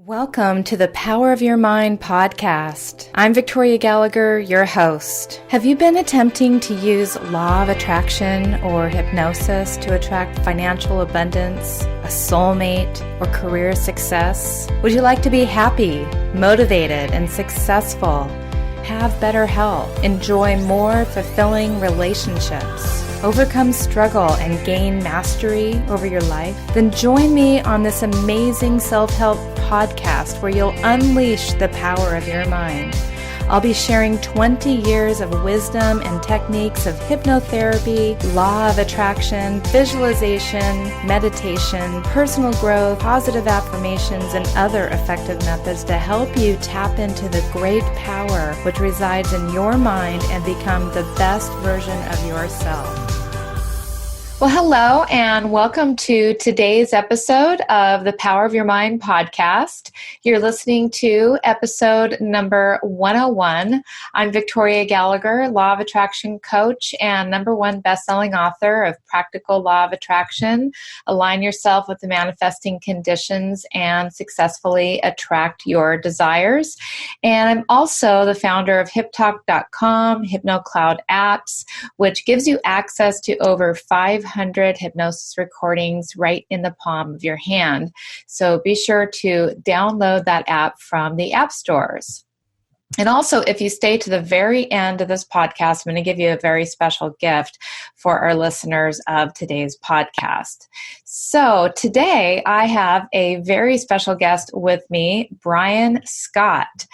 Welcome to the Power of Your Mind podcast. I'm Victoria Gallagher, your host. Have you been attempting to use law of attraction or hypnosis to attract financial abundance, a soulmate, or career success? Would you like to be happy, motivated, and successful? Have better health, enjoy more fulfilling relationships, overcome struggle, and gain mastery over your life? Then join me on this amazing self-help podcast where you'll unleash the power of your mind. I'll be sharing 20 years of wisdom and techniques of hypnotherapy, law of attraction, visualization, meditation, personal growth, positive affirmations, and other effective methods to help you tap into the great power which resides in your mind and become the best version of yourself. Well, hello, and welcome to today's episode of the Power of Your Mind podcast. You're listening to episode number 101. I'm Victoria Gallagher, Law of Attraction coach and #1 best-selling author of Practical Law of Attraction, Align Yourself with the Manifesting Conditions and Successfully Attract Your Desires. And I'm also the founder of HipTalk.com, HypnoCloud apps, which gives you access to over 500 hypnosis recordings right in the palm of your hand. So be sure to download that app from the app stores. And also, if you stay to the very end of this podcast, I'm going to give you a very special gift for our listeners of today's podcast. So today I have a very special guest with me, Brian Scott.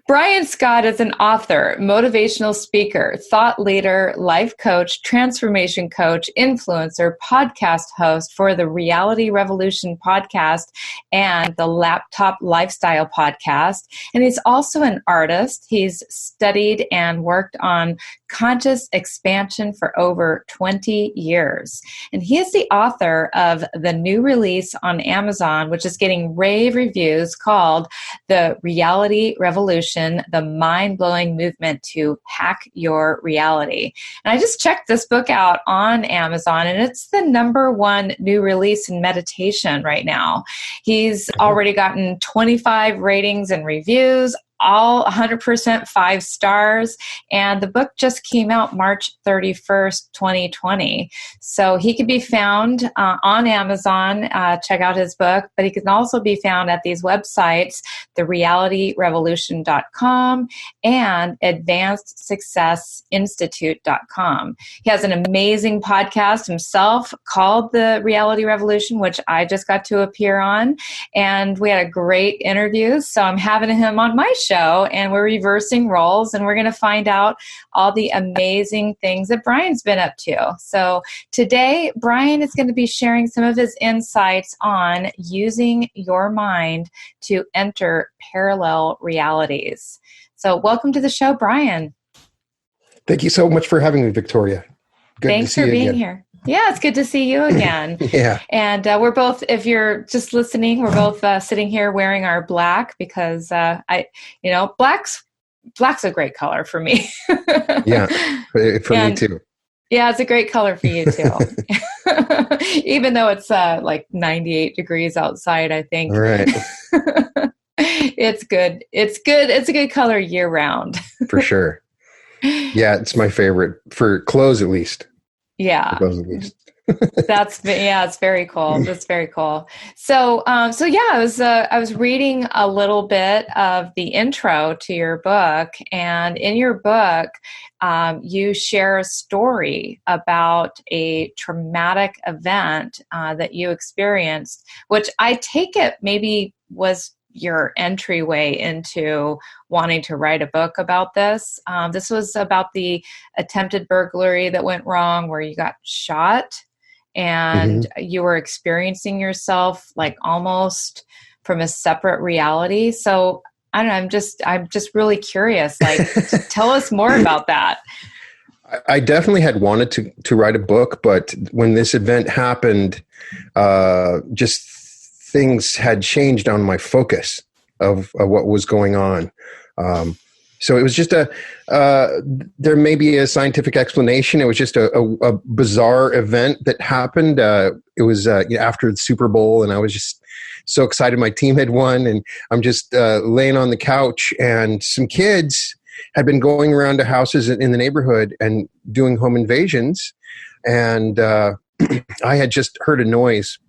Brian Scott is an author, motivational speaker, thought leader, life coach, transformation coach, influencer, podcast host for the Reality Revolution podcast and the Laptop Lifestyle podcast. And he's also an artist. He's studied and worked on conscious expansion for over 20 years. And he is the author of the new release on Amazon, which is getting rave reviews, called The Reality Revolution, the mind-blowing movement to hack your reality. And I just checked this book out on Amazon, and it's the #1 new release in meditation right now. He's already gotten 25 ratings and reviews, all 100% 5 stars, and the book just came out March 31st, 2020. So he can be found on Amazon. Check out his book, but he can also be found at these websites, therealityrevolution.com and advancedsuccessinstitute.com. He has an amazing podcast himself called The Reality Revolution, which I just got to appear on, and we had a great interview. So I'm having him on my show, and we're reversing roles, and we're going to find out all the amazing things that Brian's been up to. So today, Brian is going to be sharing some of his insights on using your mind to enter parallel realities. So welcome to the show, Brian. Thank you so much for having me, Victoria. Good Thanks for being here. Yeah, it's good to see you again. Yeah. And we're both, if you're just listening, we're both sitting here wearing our black because black's a great color for me. Yeah, for me too. Yeah, it's a great color for you too. Even though it's like 98 degrees outside, I think. Right. It's good. It's good. It's a good color year round. For sure. Yeah, it's my favorite for clothes, at least. Yeah. It's very cool. That's very cool. So I was reading a little bit of the intro to your book, and in your book, you share a story about a traumatic event that you experienced, which I take it maybe was your entryway into wanting to write a book about this. This was about the attempted burglary that went wrong, where you got shot and you were experiencing yourself like almost from a separate reality. So I don't know, I'm just really curious, like tell us more about that. I definitely had wanted to write a book, but when this event happened, just things had changed on my focus of what was going on. So it was just there may be a scientific explanation. It was just a bizarre event that happened. It was after the Super Bowl, and I was just so excited my team had won. And I'm just laying on the couch, and some kids had been going around to houses in the neighborhood and doing home invasions. And I had just heard a noise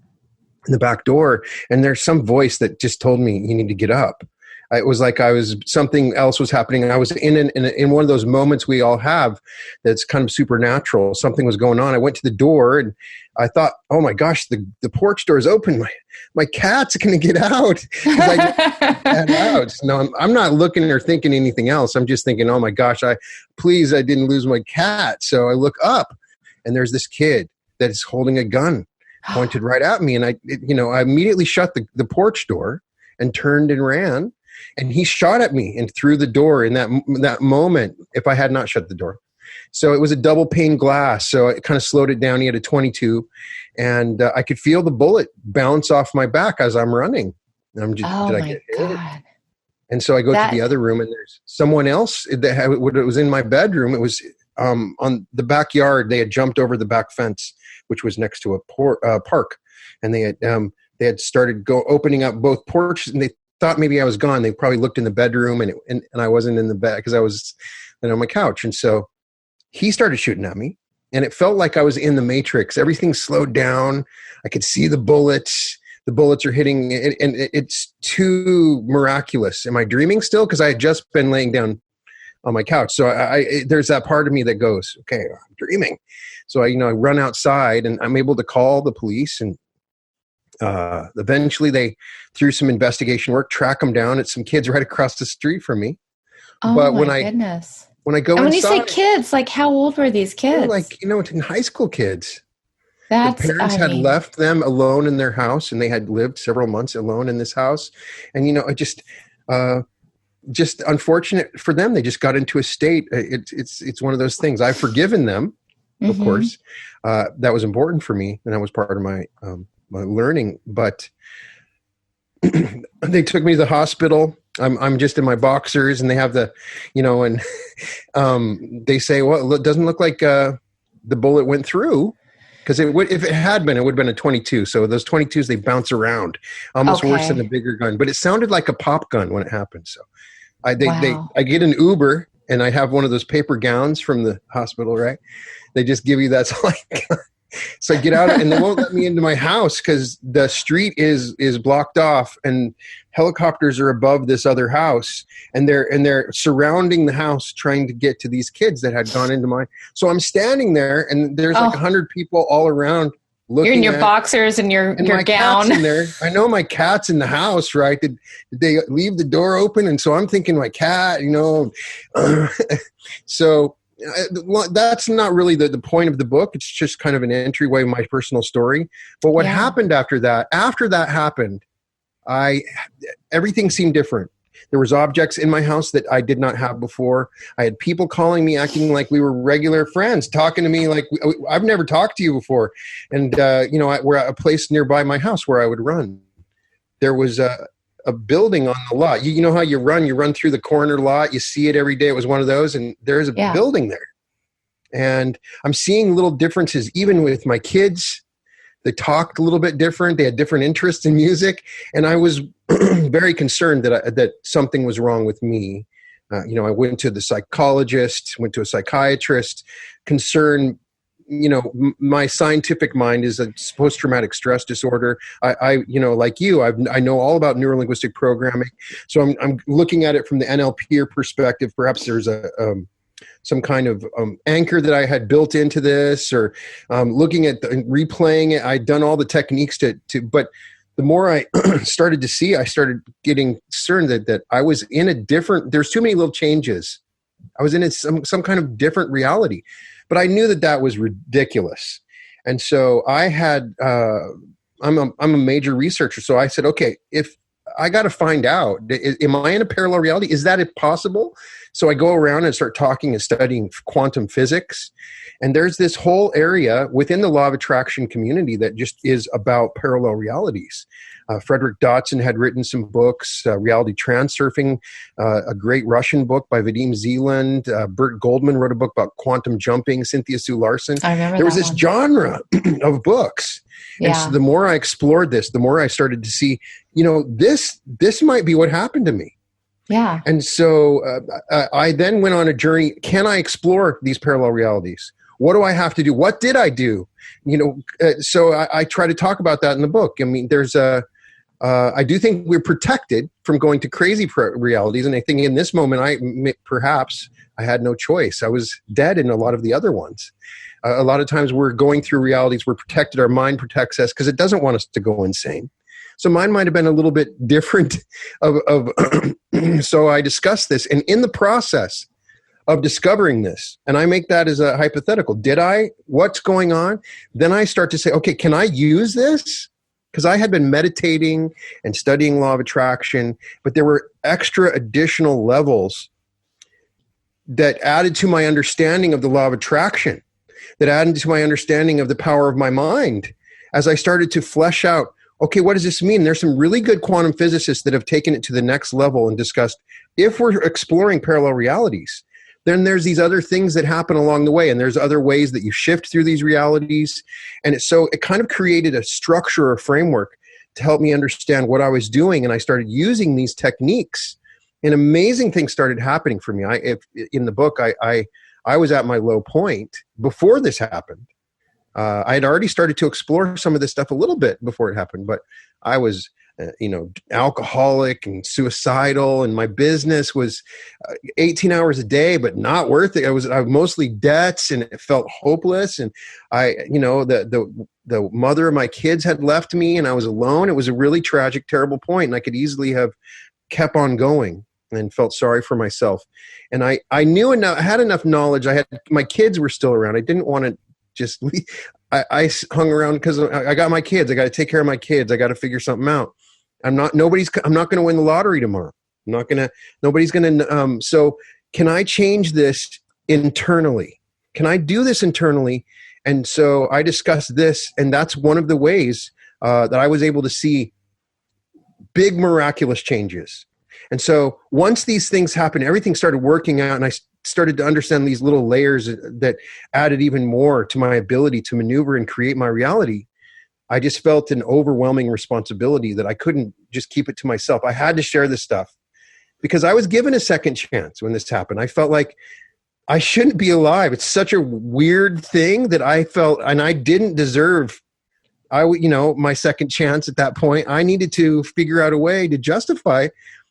in the back door, and there's some voice that just told me, you need to get up. It was like something else was happening. And I was in one of those moments we all have that's kind of supernatural. Something was going on. I went to the door and I thought, oh my gosh, the porch door is open. My cat's going to get out. No, I'm not looking or thinking anything else. I'm just thinking, oh my gosh, I didn't lose my cat. So I look up and there's this kid that is holding a gun pointed right at me. And I immediately shut the porch door and turned and ran. And he shot at me and through the door in that moment if I had not shut the door. So it was a double pane glass. So it kind of slowed it down. He had a 22 and I could feel the bullet bounce off my back as I'm running. And did I get hit? And so I go to the other room and there's someone else it was in my bedroom. It was on the backyard. They had jumped over the back fence, which was next to a park. And they had started opening up both porches, and they thought maybe I was gone. They probably looked in the bedroom and I wasn't in the bed because I was on my couch. And so he started shooting at me and it felt like I was in the Matrix. Everything slowed down. I could see the bullets. The bullets are hitting and it's too miraculous. Am I dreaming still? Because I had just been laying down on my couch. So there's that part of me that goes, okay, I'm dreaming. So I run outside and I'm able to call the police, and eventually they, through some investigation work, track them down. It's some kids right across the street from me. Oh, but my goodness. When I go and when inside, you say kids, like how old were these kids? In high school kids. The parents had left them alone in their house, and they had lived several months alone in this house. And, it just unfortunate for them. They just got into a state. It's one of those things. I've forgiven them, of course. That was important for me, and that was part of my learning. But they took me to the hospital. I'm just in my boxers, and they have and they say, well, it doesn't look like the bullet went through. Because if it had been, it would have been a 22. So those 22s, they bounce around almost worse than a bigger gun. But it sounded like a pop gun when it happened. So I get an Uber, and I have one of those paper gowns from the hospital, right? They just give you that. So I get out, and they won't let me into my house because the street is blocked off, and helicopters are above this other house, and they're surrounding the house trying to get to these kids that had gone into my. So I'm standing there, and there's like 100 people all around looking. You're in your boxers and your gown. In there. I know my cat's in the house, right? Did they leave the door open? And so I'm thinking my cat, so. That's not really the point of the book. It's just kind of an entryway, my personal story. But what happened after that happened, everything seemed different. There was objects in my house that I did not have before. I had people calling me, acting like we were regular friends, talking to me like, I've never talked to you before. And, we're at a place nearby my house where I would run. There was a building on the lot. You know how you run through the corner lot. You see it every day. It was one of those, and there's a building there. And I'm seeing little differences even with my kids. They talked a little bit different. They had different interests in music. And I was very concerned that something was wrong with me. I went to the psychologist, went to a psychiatrist, concerned. My scientific mind is a post-traumatic stress disorder. I like you, I know all about neurolinguistic programming. So I'm looking at it from the NLP perspective. Perhaps there's some kind of anchor that I had built into this, or looking at replaying it. I'd done all the techniques but the more I started to see, I started getting concerned that I was in there's too many little changes. I was in some kind of different reality. But I knew that was ridiculous. And so I had, I'm a major researcher. So I said, okay, if I got to find out, am I in a parallel reality? Is that possible? So I go around and start talking and studying quantum physics. And there's this whole area within the law of attraction community that just is about parallel realities. Frederick Dotson had written some books, Reality Transurfing, a great Russian book by Vadim Zeland. Bert Goldman wrote a book about quantum jumping, Cynthia Sue Larson. I remember there was that this one. genre of books. And so the more I explored this, the more I started to see, this might be what happened to me. Yeah. And so I then went on a journey. Can I explore these parallel realities? What do I have to do? What did I do? So I try to talk about that in the book. I mean, I do think we're protected from going to crazy realities. And I think in this moment, perhaps I had no choice. I was dead in a lot of the other ones. A lot of times we're going through realities. We're protected. Our mind protects us because it doesn't want us to go insane. So mine might have been a little bit different so I discussed this. And in the process of discovering this, and I make that as a hypothetical, what's going on? Then I start to say, okay, can I use this? Because I had been meditating and studying law of attraction, but there were extra additional levels that added to my understanding of the law of attraction, that added to my understanding of the power of my mind as I started to flesh out, okay, what does this mean? There's some really good quantum physicists that have taken it to the next level and discussed, if we're exploring parallel realities, then there's these other things that happen along the way, and there's other ways that you shift through these realities. And it kind of created a structure or framework to help me understand what I was doing, and I started using these techniques, and amazing things started happening for me. In the book, I was at my low point before this happened. I had already started to explore some of this stuff a little bit before it happened, but I was, alcoholic and suicidal, and my business was 18 hours a day, but not worth it. I was mostly debts, and it felt hopeless. And the mother of my kids had left me, and I was alone. It was a really tragic, terrible point, and I could easily have kept on going and felt sorry for myself. And I knew enough, I had enough knowledge. My kids were still around. I didn't want to just leave. I hung around because I got my kids. I got to take care of my kids. I got to figure something out. I'm not going to win the lottery tomorrow. Nobody's going to. So can I change this internally? Can I do this internally? And so I discussed this, and that's one of the ways that I was able to see big miraculous changes. And so once these things happened, everything started working out, and I started to understand these little layers that added even more to my ability to maneuver and create my reality. I just felt an overwhelming responsibility that I couldn't just keep it to myself. I had to share this stuff because I was given a second chance when this happened. I felt like I shouldn't be alive. It's such a weird thing that I felt, and I didn't deserve my second chance at that point. I needed to figure out a way to justify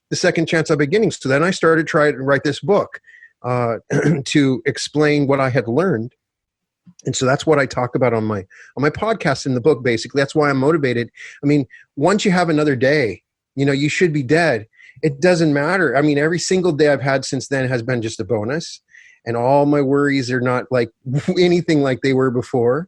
the second chance of beginning. So then I started trying to write this book to explain what I had learned. And so that's what I talk about on my podcast in the book, basically. That's why I'm motivated. I mean, once you have another day, you should be dead. It doesn't matter. I mean, every single day I've had since then has been just a bonus. And all my worries are not like anything like they were before.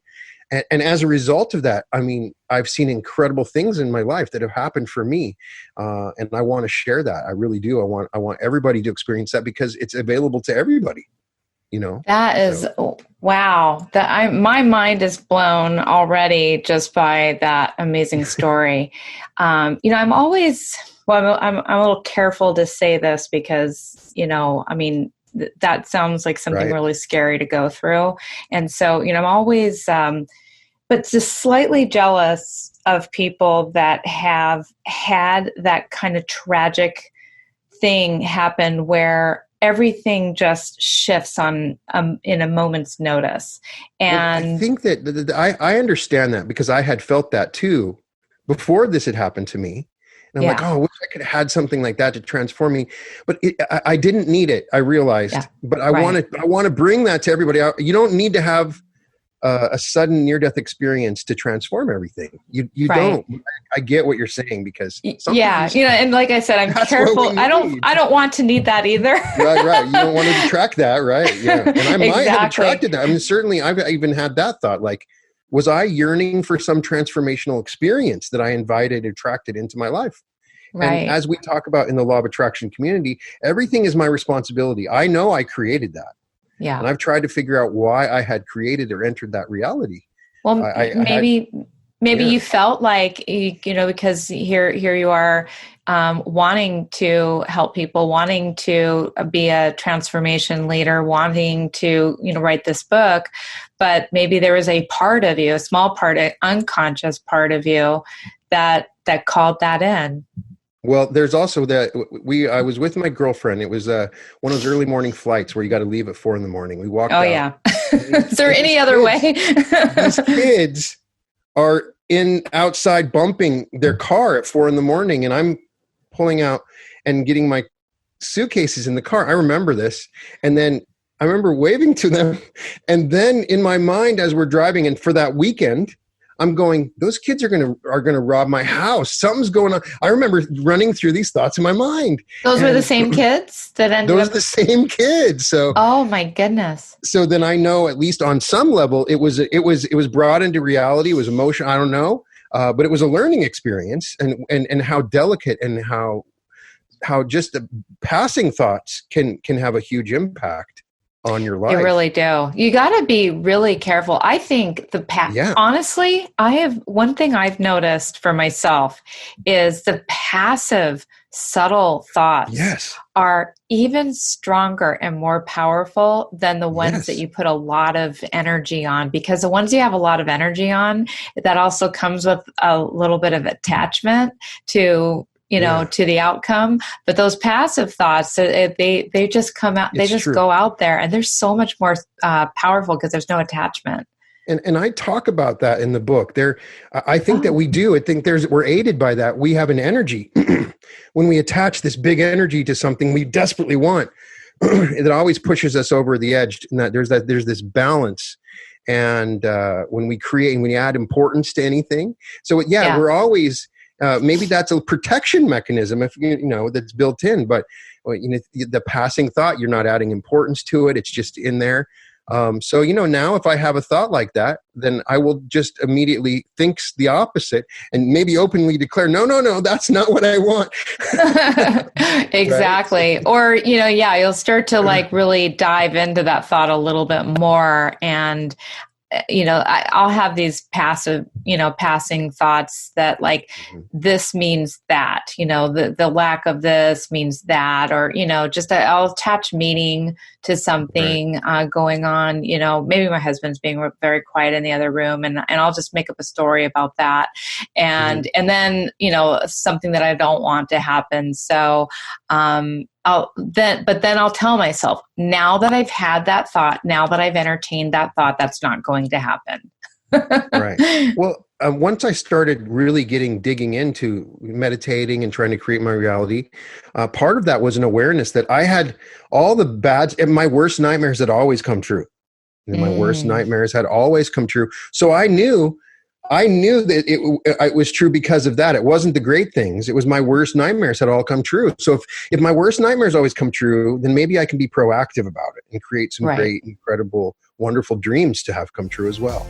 And as a result of that, I mean, I've seen incredible things in my life that have happened for me. And I want to share that. I really do. I want everybody to experience that because it's available to everybody. That is, wow. My mind is blown already just by that amazing story. I'm always, I'm a little careful to say this because, that sounds like something really scary to go through. And so, I'm always, but just slightly jealous of people that have had that kind of tragic thing happen where everything just shifts in a moment's notice. And I think that I understand that because I had felt that too before this had happened to me. And I'm like, I wish I could have had something like that to transform me. But I didn't need it, I realized. Yeah. But I want to bring that to everybody. You don't need to have a sudden near-death experience to transform everything. You don't. I get what you're saying because and like I said, I'm careful. I don't want to need that either. right. You don't want to detract that, right? Yeah. And I might have attracted that. I mean, certainly I've even had that thought, like, was I yearning for some transformational experience that I attracted into my life? Right. And as we talk about in the law of attraction community, everything is my responsibility. I know I created that. Yeah. And I've tried to figure out why I had created or entered that reality. Well, maybe you felt like, because here you are, wanting to help people, wanting to be a transformation leader, wanting to, write this book, but maybe there was a part of you, a small part, an unconscious part of you that called that in. Well, there's also that I was with my girlfriend. It was one of those early morning flights where you got to leave at 4 a.m. We walked out. Yeah. Is there any other way? These kids are outside bumping their car at 4 a.m. and I'm pulling out and getting my suitcases in the car. I remember this. And then I remember waving to them. And then in my mind, as we're driving, and for that weekend, I'm going, those kids are going to rob my house. Something's going on. I remember running through these thoughts in my mind. Those were the same kids that ended up? Those are the same kids. So, oh my goodness. So then I know, at least on some level, it was brought into reality. It was emotion. I don't know. But it was a learning experience, and how delicate and how just the passing thoughts can have a huge impact on your life. You really do. You got to be really careful. I think honestly, one thing I've noticed for myself is the passive, subtle thoughts are even stronger and more powerful than the ones that you put a lot of energy on, because the ones you have a lot of energy on, that also comes with a little bit of attachment to to the outcome. But those passive thoughts, they just come out, they just go out there, and they're so much more powerful because there's no attachment. And I talk about that in the book. I think that we do. I think we're aided by that. We have an energy. When we attach this big energy to something we desperately want, it always pushes us over the edge. And there's this balance. And when we add importance to anything, so we're always. Maybe that's a protection mechanism, if that's built in. But the passing thought, you're not adding importance to it; it's just in there. So now if I have a thought like that, then I will just immediately think the opposite, and maybe openly declare, no, that's not what I want. Exactly. Right? Or you'll start to really dive into that thought a little bit more, and I'll have these passive, passing thoughts that this means that, the lack of this means that, or, I'll attach meaning to something going on. Maybe my husband's being very quiet in the other room, and I'll just make up a story about that. And then, something that I don't want to happen. So, I'll tell myself, now that I've had that thought, now that I've entertained that thought, that's not going to happen. Right. Well, once I started really digging into meditating and trying to create my reality, part of that was an awareness that I had all the and my worst nightmares had always come true. My worst nightmares had always come true. So I knew that it was true because of that. It wasn't the great things. It was my worst nightmares had all come true. So if my worst nightmares always come true, then maybe I can be proactive about it and create some great, incredible, wonderful dreams to have come true as well.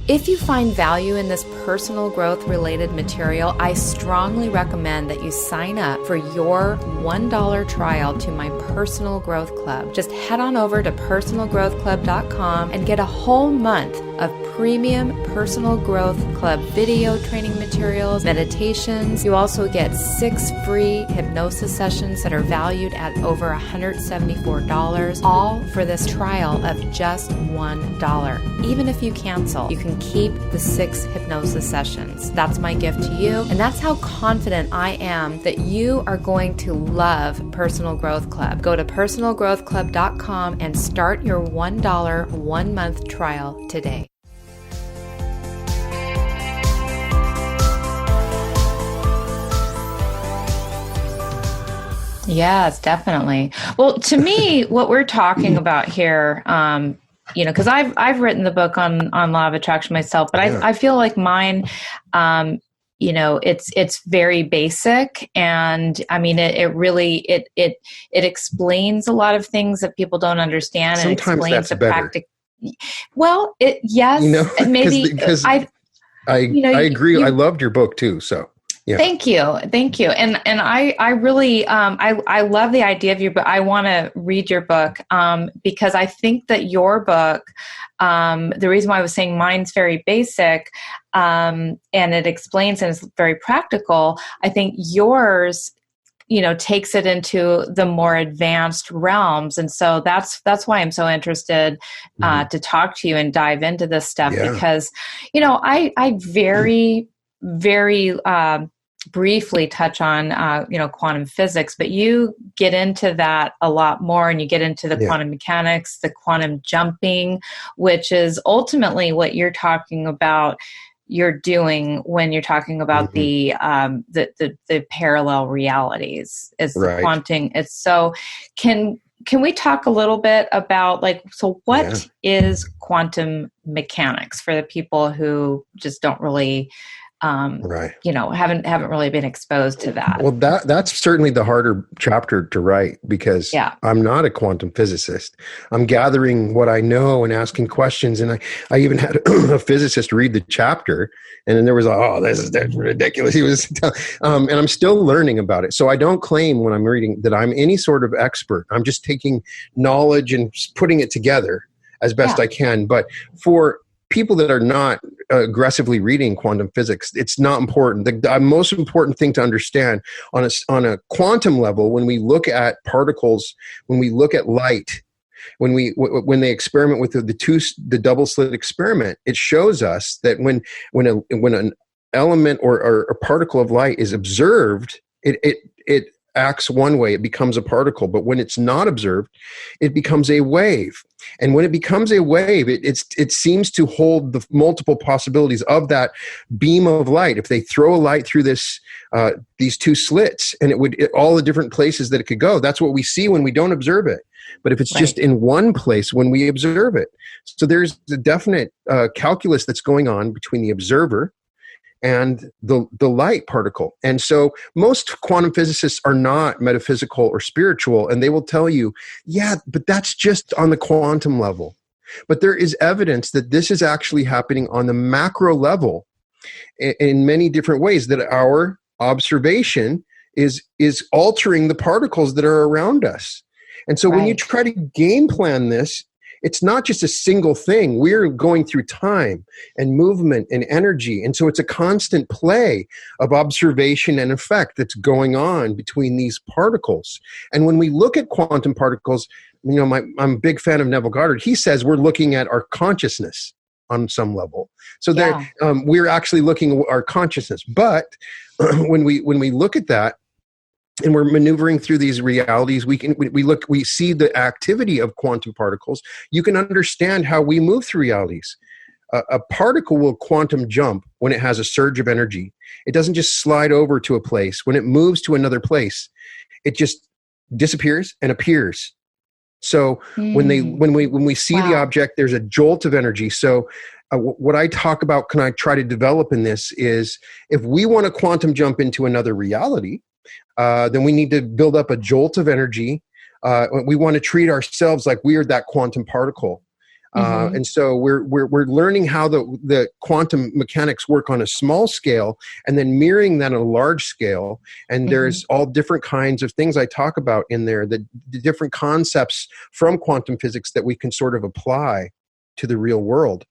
If you find value in this personal growth related material, I strongly recommend that you sign up for your $1 trial to my Personal Growth Club. Just head on over to personalgrowthclub.com and get a whole month of premium Personal Growth Club video training materials, meditations. You also get 6 free hypnosis sessions that are valued at over $174, all for this trial of just $1. Even if you cancel, you can keep the 6 hypnosis sessions. That's my gift to you, and that's how confident I am that you are going to love Personal Growth Club. Go to personalgrowthclub.com and start your $1 1-month trial today. Yes, definitely. Well, to me, what we're talking about here, because I've written the book on law of attraction myself, but I feel like mine, it's very basic, and I mean it really explains a lot of things that people don't understand. Sometimes and explains that's the better. Well, maybe because I agree. I loved your book too. So. Yeah. Thank you. And I really, I love the idea of your book. I want to read your book, because I think that your book, the reason why I was saying mine's very basic, and it explains and is very practical. I think yours, takes it into the more advanced realms. And so that's why I'm so interested to talk to you and dive into this stuff, because, I very, very briefly touch on, quantum physics, but you get into that a lot more, and you get into the quantum mechanics, the quantum jumping, which is ultimately what you're talking about. You're doing when you're talking about the parallel realities is the quantum. It's so can we talk a little bit about what is quantum mechanics for the people who just don't really haven't really been exposed to that? Well, that's certainly the harder chapter to write, because I'm not a quantum physicist. I'm gathering what I know and asking questions. And I even had a physicist read the chapter, and then there was that's ridiculous. He was, and I'm still learning about it. So I don't claim when I'm reading that I'm any sort of expert. I'm just taking knowledge and putting it together as best I can. But for people that are not aggressively reading quantum physics, it's not important. The most important thing to understand on a quantum level, when we look at particles, when we look at light, when they experiment with the double slit experiment, it shows us that when an element or a particle of light is observed, it acts one way, it becomes a particle. But when it's not observed, it becomes a wave. And when it becomes a wave, it seems to hold the multiple possibilities of that beam of light. If they throw a light through these two slits, and all the different places that it could go, that's what we see when we don't observe it. But if it's just in one place when we observe it. So there's a definite calculus that's going on between the observer and the light particle. And so most quantum physicists are not metaphysical or spiritual, and they will tell you, but that's just on the quantum level. But there is evidence that this is actually happening on the macro level in many different ways, that our observation is altering the particles that are around us. And so when you try to game plan this, it's not just a single thing. We're going through time and movement and energy. And so it's a constant play of observation and effect that's going on between these particles. And when we look at quantum particles, I'm a big fan of Neville Goddard. He says we're looking at our consciousness on some level. So we're actually looking at our consciousness. But when we look at that, and we're maneuvering through these realities, we see the activity of quantum particles. You can understand how we move through realities. A particle will quantum jump when it has a surge of energy. It doesn't just slide over to a place. When it moves to another place, it just disappears and appears. So when we see the object, there's a jolt of energy. So what I talk about, can I try to develop in this, is if we want to quantum jump into another reality, then we need to build up a jolt of energy. We want to treat ourselves like we are that quantum particle. And so we're learning how the quantum mechanics work on a small scale, and then mirroring that on a large scale. And there's all different kinds of things I talk about in there, the different concepts from quantum physics that we can sort of apply to the real world.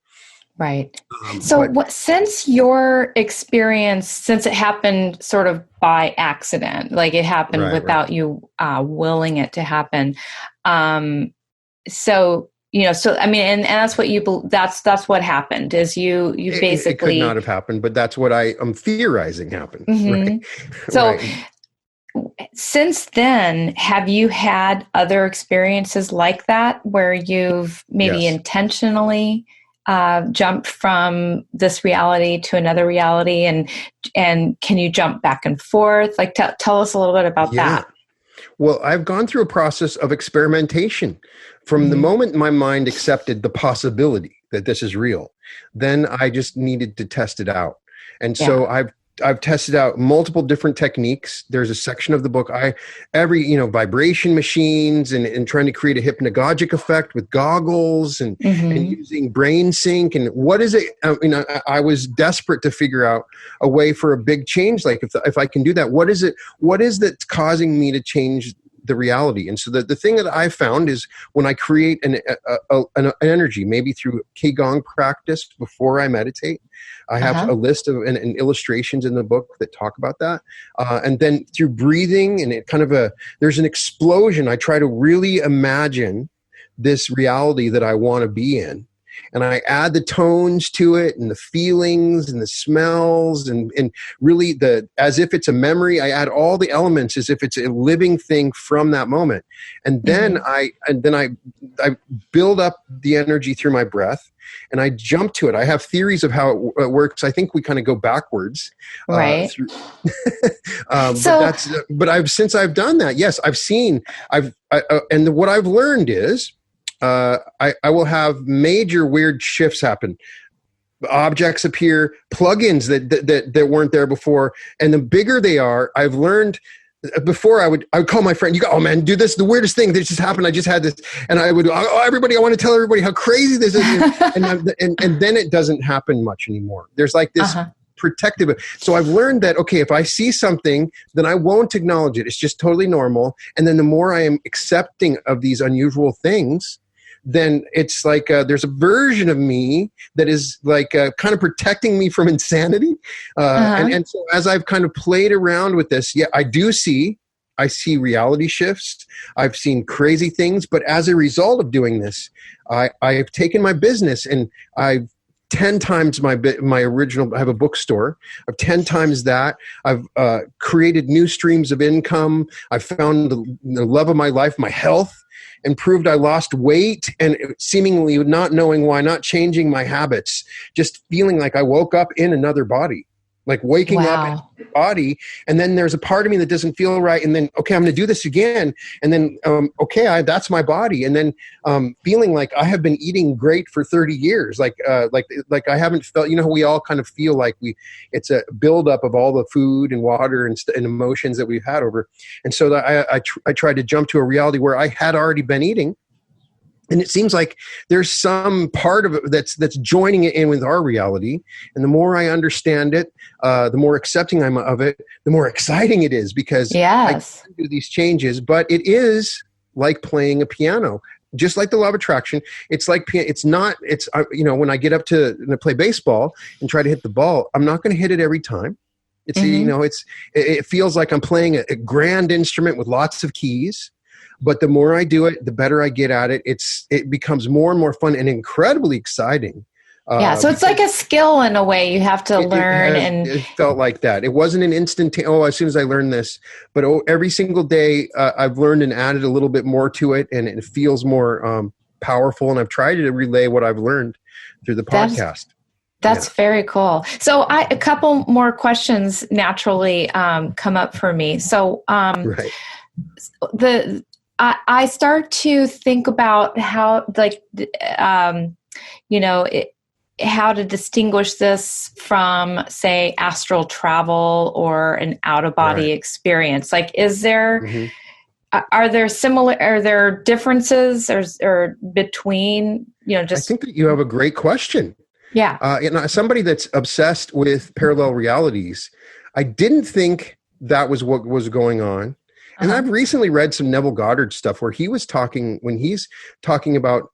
Right. So since your experience, since it happened sort of by accident, like it happened without you willing it to happen. And that's what that's what happened, is you basically. It could not have happened, but that's what I am theorizing happened. Right? So since then, have you had other experiences like that where you've maybe intentionally jumped from this reality to another reality, and can you jump back and forth? Like, tell us a little bit about that. Well, I've gone through a process of experimentation. From the moment my mind accepted the possibility that this is real, then I just needed to test it out. And so I've I've tested out multiple different techniques. There's a section of the book, vibration machines and trying to create a hypnagogic effect with goggles and using brain sync. And what is it? I was desperate to figure out a way for a big change. Like if I can do that, what is it? What is that's causing me to change the reality? And so the thing that I found is when I create an energy, maybe through Qigong practice before I meditate, I have a list of and illustrations in the book that talk about that. And then through breathing and there's an explosion. I try to really imagine this reality that I want to be in. And I add the tones to it and the feelings and the smells and really as if it's a memory. I add all the elements as if it's a living thing from that moment. And then I build up the energy through my breath and I jump to it. I have theories of how it works. I think we kind of go backwards. Right. But since I've done that, yes, and what I've learned is, I will have major weird shifts happen. Objects appear, plugins that weren't there before, and the bigger they are, I've learned. Before I would call my friend. You go, oh man, do this. The weirdest thing that just happened. I just had this, and I would, everybody. I want to tell everybody how crazy this is, and then it doesn't happen much anymore. There's like this. Protective. So I've learned that, okay, if I see something, then I won't acknowledge it. It's just totally normal. And then the more I am accepting of these unusual things, then it's like there's a version of me that is like kind of protecting me from insanity. And so as I've kind of played around with this, I see reality shifts. I've seen crazy things. But as a result of doing this, I've taken my business and I've 10 times my original. I have a bookstore. I've 10 times that. I've created new streams of income. I've found the love of my life, my health, improved. I lost weight and seemingly not knowing why, not changing my habits, just feeling like I woke up in another body. Like waking up in the body, and then there's a part of me that doesn't feel right, and then okay, I'm going to do this again, and then that's my body, and then feeling like I have been eating great for 30 years, like I haven't felt. You know, we all kind of feel like it's a buildup of all the food and water and emotions that we've had over, and so I tried to jump to a reality where I had already been eating. And it seems like there's some part of it that's joining it in with our reality. And the more I understand it, the more accepting I'm of it, the more exciting it is because I can do these changes. But it is like playing a piano, just like the law of attraction. It's like when I get up to play baseball and try to hit the ball, I'm not going to hit it every time. It feels like I'm playing a grand instrument with lots of keys. But the more I do it, the better I get at it. It becomes more and more fun and incredibly exciting. So it's like a skill in a way. You have to learn. It felt like that. It wasn't an instant, as soon as I learned this. But every single day, I've learned and added a little bit more to it, and it feels more powerful. And I've tried to relay what I've learned through the podcast. That's very cool. So a couple more questions naturally come up for me. So right. I start to think about how, how to distinguish this from, say, astral travel or an out-of-body experience. Like, is there, are there differences or between, I think that you have a great question. Yeah. Somebody that's obsessed with parallel realities, I didn't think that was what was going on. And I've recently read some Neville Goddard stuff where he's talking about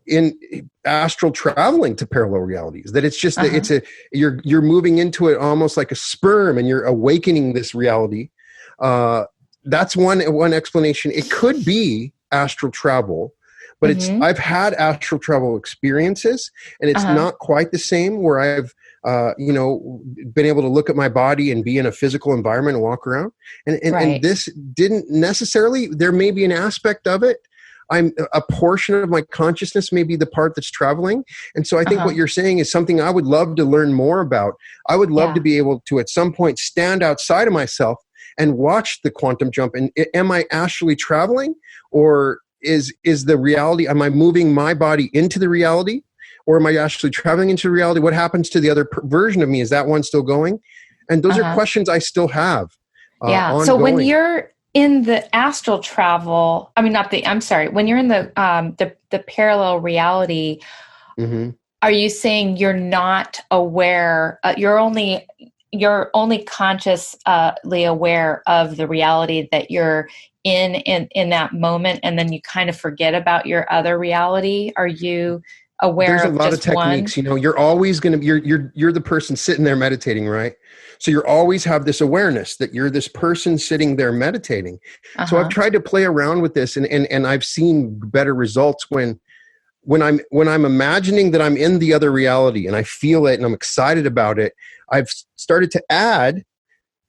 in astral traveling to parallel realities, that it's just that you're moving into it almost like a sperm and you're awakening this reality. That's one explanation. It could be astral travel, but I've had astral travel experiences and it's not quite the same where I've been able to look at my body and be in a physical environment and walk around. And this didn't necessarily, there may be an aspect of it. A portion of my consciousness may be the part that's traveling. And so I think what you're saying is something I would love to learn more about. I would love to be able to, at some point, stand outside of myself and watch the quantum jump. And am I actually traveling, or is the reality, am I moving my body into the reality? Or am I actually traveling into reality? What happens to the other version of me? Is that one still going? And those are questions I still have. Ongoing. So when you're in the astral travel, when you're in the parallel reality, are you saying you're not aware, you're only consciously aware of the reality that you're in that moment, and then you kind of forget about your other reality? Are you aware There's of a lot of just techniques, one? you're always going to, you're the person sitting there meditating, right? So you always have this awareness that you're this person sitting there meditating. So I've tried to play around with this, and I've seen better results when I'm imagining that I'm in the other reality and I feel it and I'm excited about it. I've started to add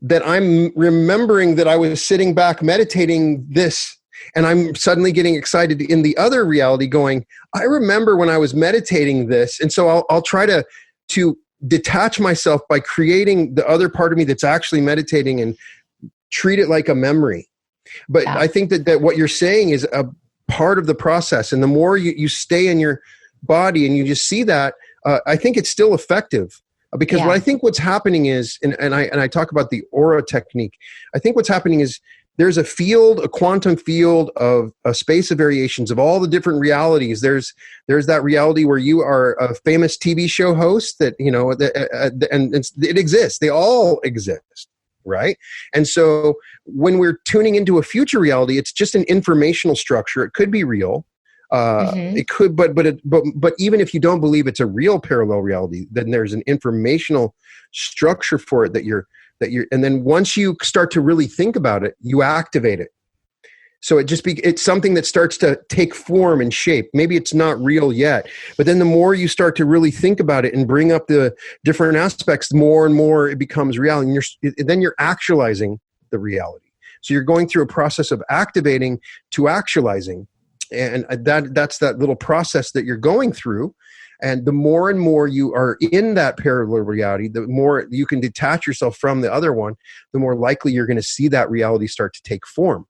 that I'm remembering that I was sitting back meditating this, and I'm suddenly getting excited in the other reality going, I remember when I was meditating this. And so I'll try to detach myself by creating the other part of me that's actually meditating and treat it like a memory. But I think that what you're saying is a part of the process. And the more you stay in your body and you just see that, I think it's still effective. Because what I think what's happening is, and I talk about the aura technique, I think what's happening is there's a quantum field of a space of variations of all the different realities. There's that reality where you are a famous TV show host that, and it exists. They all exist, right? And so when we're tuning into a future reality, it's just an informational structure. It could be real. It could, but even if you don't believe it's a real parallel reality, then there's an informational structure for it that you're, and then once you start to really think about it, you activate it. So it's something that starts to take form and shape. Maybe it's not real yet, but then the more you start to really think about it and bring up the different aspects, the more and more it becomes reality. And then you're actualizing the reality. So you're going through a process of activating to actualizing. And that's that little process that you're going through. And the more and more you are in that parallel reality, the more you can detach yourself from the other one, the more likely you're going to see that reality start to take form.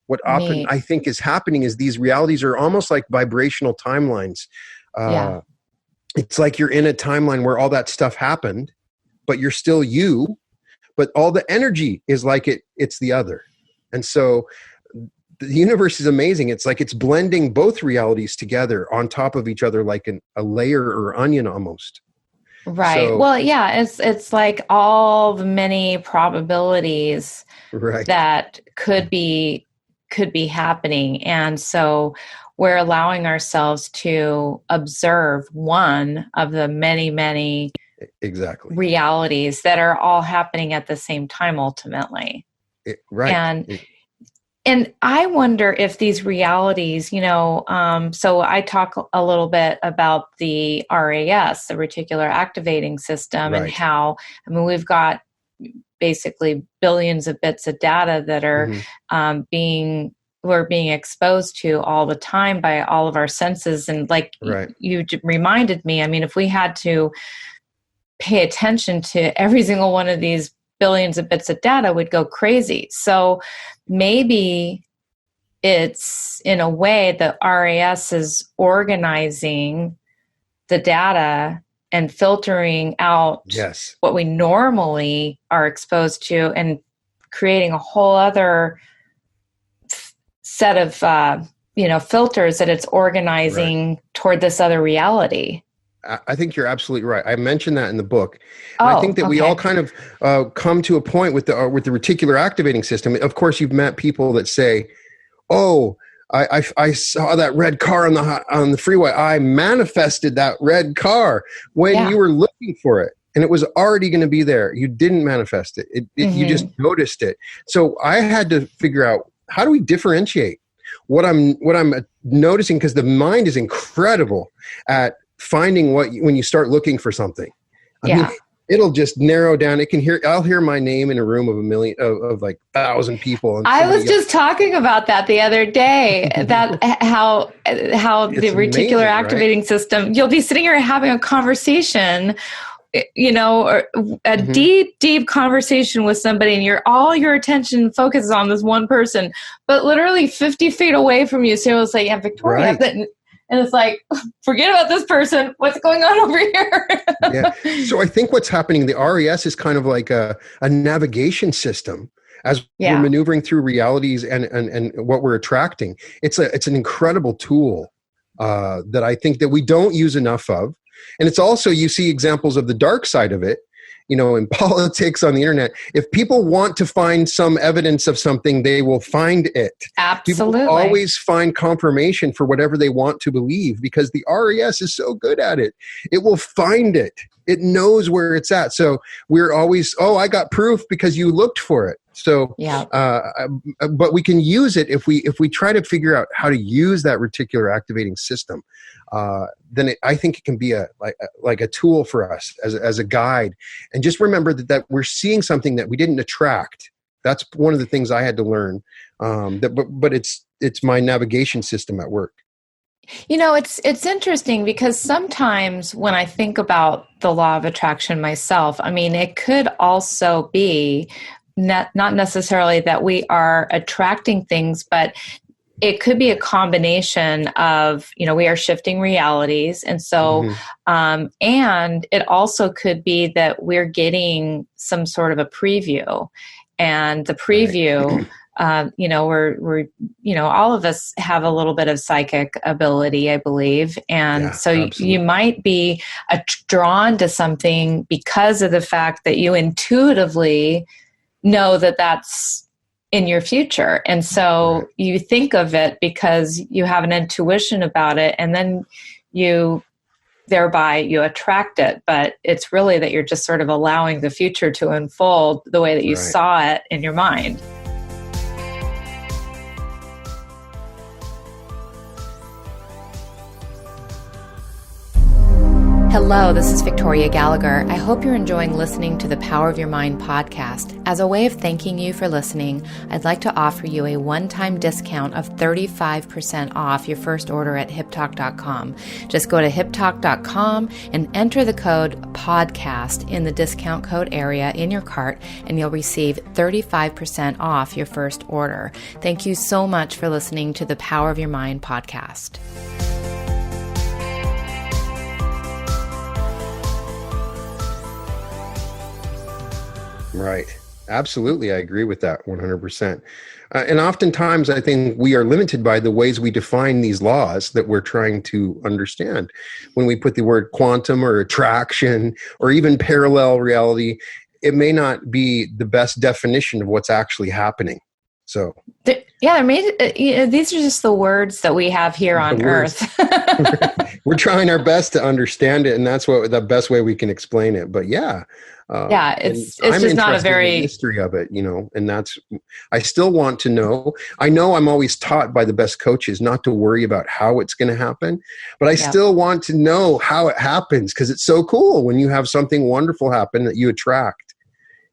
What often I think is happening is these realities are almost like vibrational timelines. It's like you're in a timeline where all that stuff happened, but you're still you, but all the energy is like it's the other. And so the universe is amazing. It's like it's blending both realities together on top of each other like a layer or onion almost. Right. So, well, yeah, it's like all the many probabilities that could be happening. And so we're allowing ourselves to observe one of the many realities that are all happening at the same time ultimately. And I wonder if these realities, so I talk a little bit about the RAS, the reticular activating system, and how, we've got basically billions of bits of data that are we're being exposed to all the time by all of our senses. And like you reminded me, if we had to pay attention to every single one of these billions of bits of data, would go crazy. So maybe it's in a way that RAS is organizing the data and filtering out what we normally are exposed to and creating a whole other set of filters that it's organizing toward this other reality. I think you're absolutely right. I mentioned that in the book. And I think that we all kind of come to a point with the reticular activating system. Of course, you've met people that say, "Oh, I saw that red car on the freeway. I manifested that red car when you were looking for it, and it was already going to be there. You didn't manifest it. You just noticed it." So I had to figure out, how do we differentiate what I'm noticing, because the mind is incredible at finding when you start looking for something. I mean, it'll just narrow down. I'll hear my name in a room of 1,000 people. And I was just talking about that the other day, that how the reticular activating system, you'll be sitting here having a conversation, or a deep conversation with somebody, and all your attention focuses on this one person, but literally 50 feet away from you, so it's like, Victoria, And it's like, forget about this person. What's going on over here? Yeah. So I think what's happening, the RES is kind of like a navigation system as we're maneuvering through realities and what we're attracting. It's an incredible tool that I think that we don't use enough of. And it's also, you see examples of the dark side of it, in politics, on the internet. If people want to find some evidence of something, they will find it. Absolutely. People always find confirmation for whatever they want to believe because the RES is so good at it. It will find it. It knows where it's at. So we're always, I got proof because you looked for it. So, but we can use it if we try to figure out how to use that reticular activating system. Then I think it can be like a tool for us as a guide. And just remember that we're seeing something that we didn't attract. That's one of the things I had to learn. But it's my navigation system at work. It's interesting because sometimes when I think about the law of attraction myself, I mean, it could also be not necessarily that we are attracting things, but it could be a combination of, we are shifting realities. And so, and it also could be that we're getting some sort of a preview, and the preview, we're all of us have a little bit of psychic ability, I believe. And so you might be drawn to something because of the fact that you intuitively know that that's in your future. And so you think of it because you have an intuition about it, and then thereby you attract it. But it's really that you're just sort of allowing the future to unfold the way that you saw it in your mind. Hello, this is Victoria Gallagher. I hope you're enjoying listening to the Power of Your Mind podcast. As a way of thanking you for listening, I'd like to offer you a one-time discount of 35% off your first order at hiptalk.com. Just go to hiptalk.com and enter the code PODCAST in the discount code area in your cart, and you'll receive 35% off your first order. Thank you so much for listening to the Power of Your Mind podcast. Right. Absolutely. I agree with that 100%. And oftentimes I think we are limited by the ways we define these laws that we're trying to understand. When we put the word quantum or attraction or even parallel reality, it may not be the best definition of what's actually happening. So, these are just the words that we have here on Earth. We're trying our best to understand it, and that's the best way we can explain it. But it's just not a very in the history of it, and that's, I still want to know. I know I'm always taught by the best coaches not to worry about how it's going to happen, but I still want to know how it happens, because it's so cool when you have something wonderful happen that you attract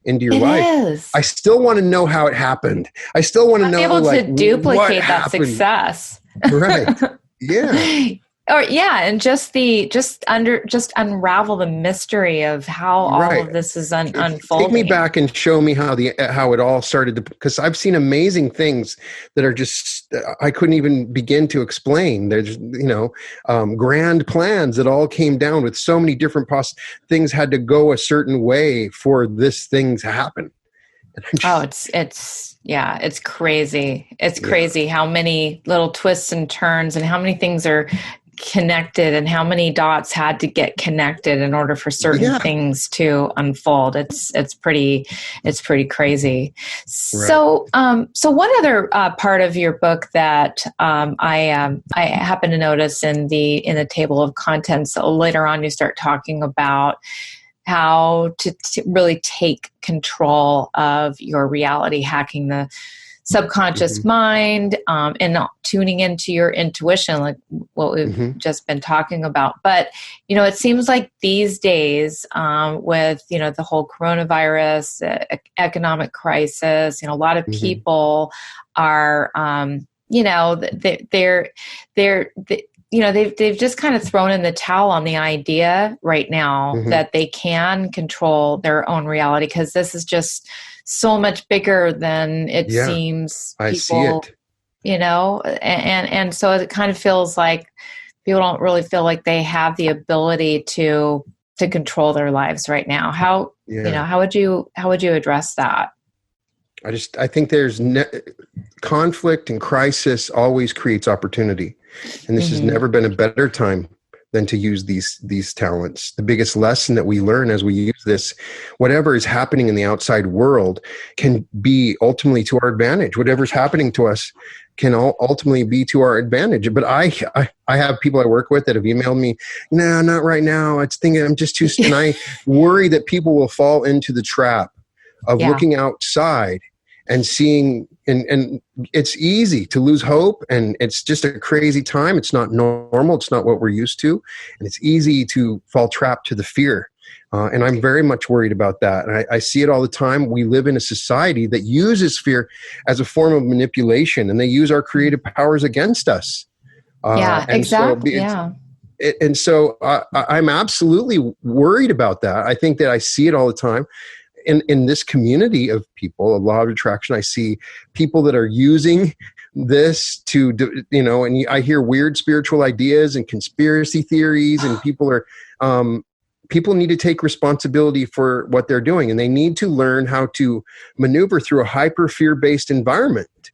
into your life. I still want to know how it happened. I still want to know, able to duplicate that success. Right. Yeah. And just unravel the mystery of how all of this is unfolding. Take me back and show me how it all started, because I've seen amazing things that are just, I couldn't even begin to explain. There's, grand plans that all came down with so many different things had to go a certain way for this thing to happen. It's crazy. It's crazy how many little twists and turns and how many things are connected and how many dots had to get connected in order for certain things to unfold. It's pretty crazy. Right. So one other part of your book that I happen to notice in the table of contents, later on you start talking about how to really take control of your reality, hacking the subconscious mind, and tuning into your intuition, like what we've just been talking about. But, it seems like these days, with, the whole coronavirus, economic crisis, a lot of people are, they've just kind of thrown in the towel on the idea right now that they can control their own reality, because this is just so much bigger than it seems. I see it. And so it kind of feels like people don't really feel like they have the ability to control their lives right now. How, how would you address that? I think there's conflict and crisis always creates opportunity. And this has never been a better time than to use these talents. The biggest lesson that we learn as we use this, whatever is happening in the outside world can be ultimately to our advantage. Whatever's happening to us can ultimately be to our advantage. But I have people I work with that have emailed me, no, not right now. I'm just too, and I worry that people will fall into the trap of looking outside and seeing, and it's easy to lose hope, and it's just a crazy time. It's not normal. It's not what we're used to. And it's easy to fall trapped to the fear. And I'm very much worried about that. And I see it all the time. We live in a society that uses fear as a form of manipulation, and they use our creative powers against us. Exactly. So I'm absolutely worried about that. I think that I see it all the time. In this community of people, a law of attraction, I see people that are using this to, and I hear weird spiritual ideas and conspiracy theories, and people need to take responsibility for what they're doing, and they need to learn how to maneuver through a hyper fear-based environment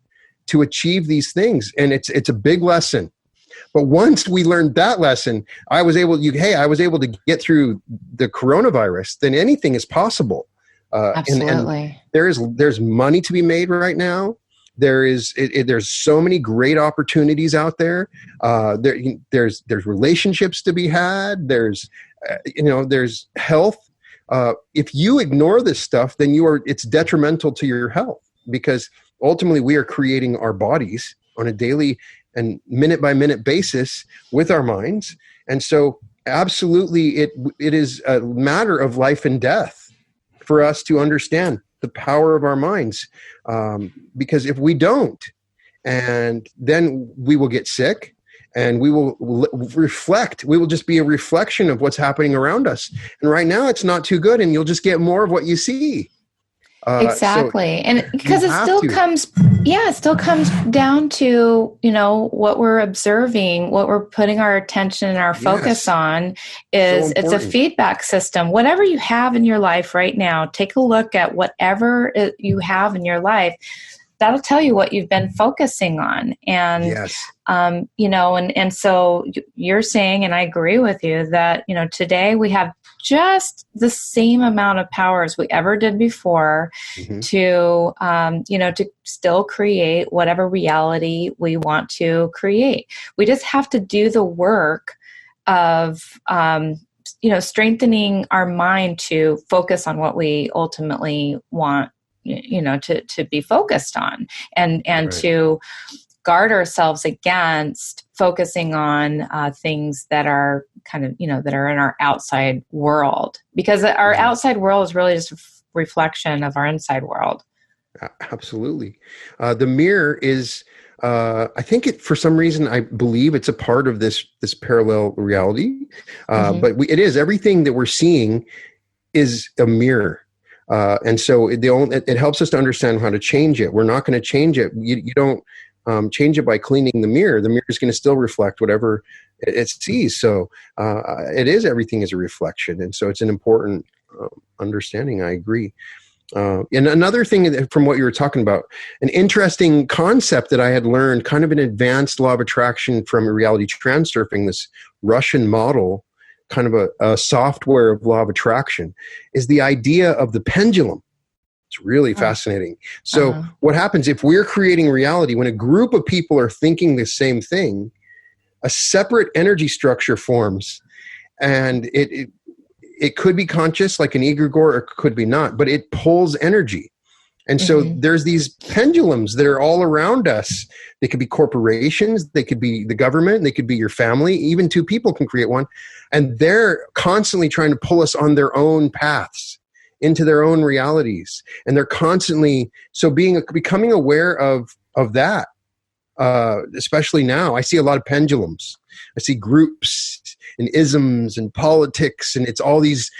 to achieve these things. And it's a big lesson. But once we learned that lesson, I was able to get through the coronavirus, then anything is possible. Absolutely. And there's money to be made right now. There's so many great opportunities out there. There's relationships to be had. There's health. If you ignore this stuff, then it's detrimental to your health, because ultimately we are creating our bodies on a daily and minute by minute basis with our minds. And so absolutely it is a matter of life and death for us to understand the power of our minds. Because if we don't, and then we will get sick, and we will reflect. We will just be a reflection of what's happening around us. And right now it's not too good, and you'll just get more of what you see. Exactly. And because it still comes down to, what we're observing, what we're putting our attention and our focus on it's a feedback system. Whatever you have in your life right now, take a look at whatever you have in your life. That'll tell you what you've been focusing on. And, and so you're saying, and I agree with you, that, today we have just the same amount of power as we ever did before to still create whatever reality we want to create. We just have to do the work of, strengthening our mind to focus on what we ultimately want, to be focused on, and to guard ourselves against focusing on things that are kind of, that are in our outside world, because our outside world is really just a reflection of our inside world. Absolutely. The mirror is, I think for some reason, I believe it's a part of this parallel reality. But it is, everything that we're seeing is a mirror. And so it helps us to understand how to change it. We're not going to change it. You don't change it by cleaning the mirror. The mirror is going to still reflect whatever it sees. So everything is a reflection. And so it's an important understanding. I agree. And another thing from what you were talking about, an interesting concept that I had learned, kind of an advanced law of attraction from reality transurfing, this Russian model, kind of a software of law of attraction, is the idea of the pendulum. It's really fascinating. So what happens if we're creating reality, when a group of people are thinking the same thing, a separate energy structure forms, and it could be conscious like an egregore, or it could be not, but it pulls energy. And so there's these pendulums that are all around us. They could be corporations, they could be the government, they could be your family, even two people can create one. And they're constantly trying to pull us on their own paths, into their own realities. And they're constantly, so becoming aware of that, especially now, I see a lot of pendulums. I see groups and isms and politics, and it's all these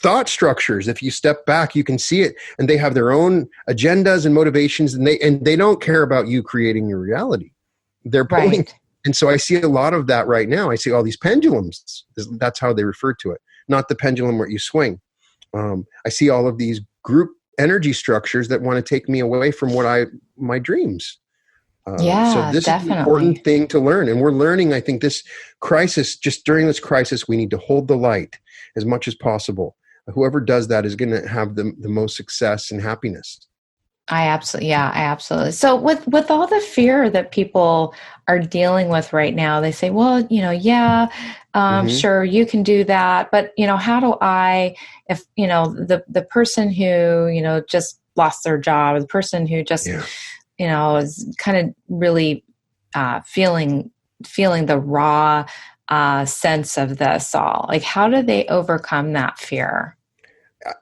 thought structures. If you step back, you can see it, and they have their own agendas and motivations, and they don't care about you creating your reality. They're pulling And so I see a lot of that right now. I see all these pendulums. That's how they refer to it. Not the pendulum where you swing. I see all of these group energy structures that want to take me away from my dreams. So this is an important thing to learn. And we're learning, I think, this crisis, just during this crisis, we need to hold the light as much as possible. Whoever does that is going to have the most success and happiness. I absolutely. So with all the fear that people are dealing with right now, they say, well, sure, you can do that. But, how do I, if, the person who, just lost their job, or the person who just, is kind of really feeling the raw sense of this all, like, how do they overcome that fear?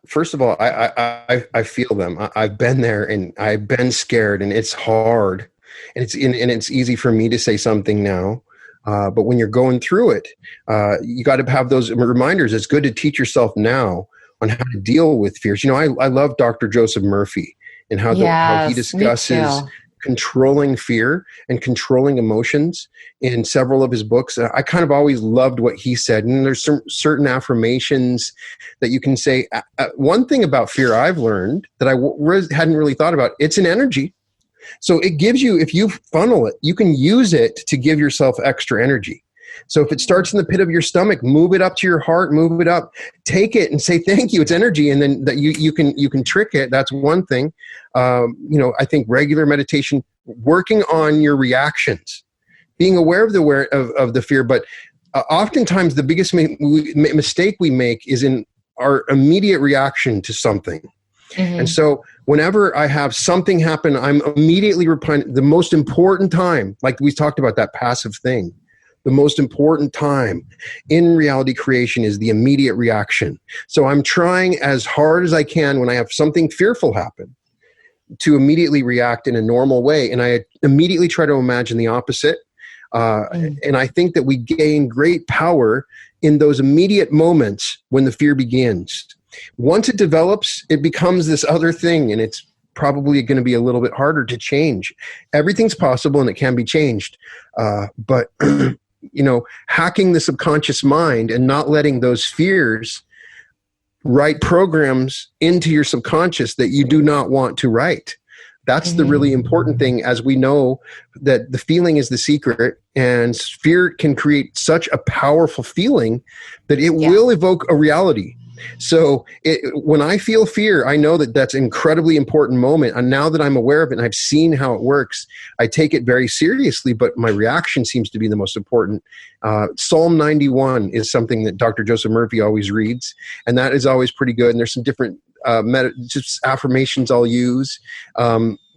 First of all, I feel them. I've been there, and I've been scared, and it's hard, and it's easy for me to say something now. But when you're going through it, you got to have those reminders. It's good to teach yourself now on how to deal with fears. I love Dr. Joseph Murphy and how he discusses controlling fear and controlling emotions in several of his books. I kind of always loved what he said. And there's some certain affirmations that you can say. One thing about fear I've learned that I hadn't really thought about, it's an energy. So it gives you, if you funnel it, you can use it to give yourself extra energy. So if it starts in the pit of your stomach, move it up to your heart, move it up, take it and say, thank you, it's energy. And then that you can trick it. That's one thing. I think regular meditation, working on your reactions, being aware of the fear. But oftentimes the biggest mistake we make is in our immediate reaction to something. Mm-hmm. And so whenever I have something happen, I'm immediately replying. The most important time, like we talked about that passive thing, the most important time in reality creation is the immediate reaction. So I'm trying as hard as I can when I have something fearful happen to immediately react in a normal way. And I immediately try to imagine the opposite. And I think that we gain great power in those immediate moments when the fear begins. Once it develops, it becomes this other thing, and it's probably going to be a little bit harder to change. Everything's possible and it can be changed. But hacking the subconscious mind and not letting those fears write programs into your subconscious that you do not want to write. That's the really important thing, as we know that the feeling is the secret, and fear can create such a powerful feeling that it will evoke a reality. So when I feel fear, I know that that's an incredibly important moment. And now that I'm aware of it and I've seen how it works, I take it very seriously, but my reaction seems to be the most important. Psalm 91 is something that Dr. Joseph Murphy always reads, and that is always pretty good. And there's some different just affirmations I'll use.